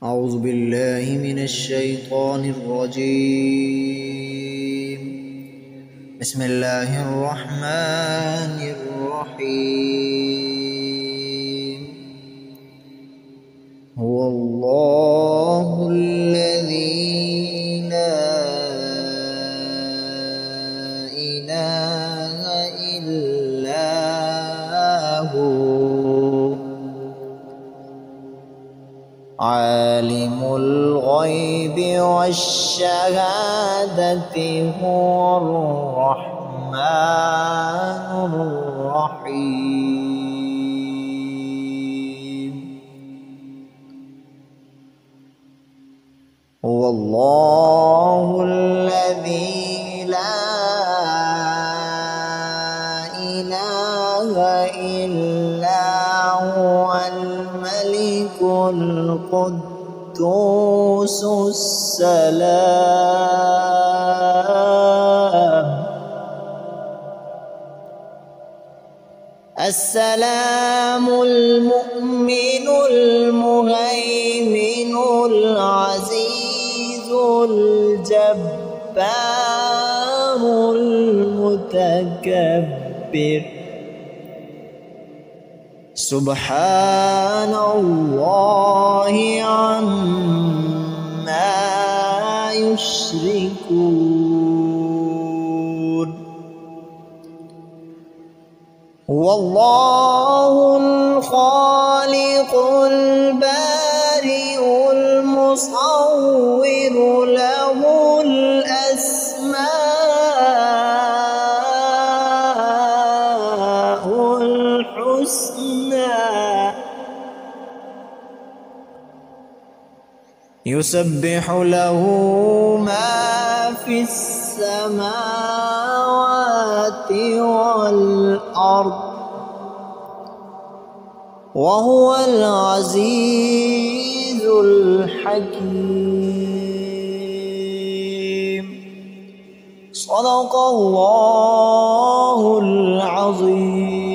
أعوذ بالله من الشيطان الرجيم. بسم الله الرحمن الرحيم. هو الله الذي لا إله إلا هو عالم الغيب والشهادة هو الرحمن الرحيم. هو الله الذي لا إله إلا هو الملك القدوس السلام المؤمن المهيمن العزيز الجبار المتكبر. سبحان الله عما يشركون. هو الله الخالق البارئ المصور له الأسماء الحسنى يسبح له ما في السماوات والأرض وهو العزيز الحكيم. صدق الله العظيم.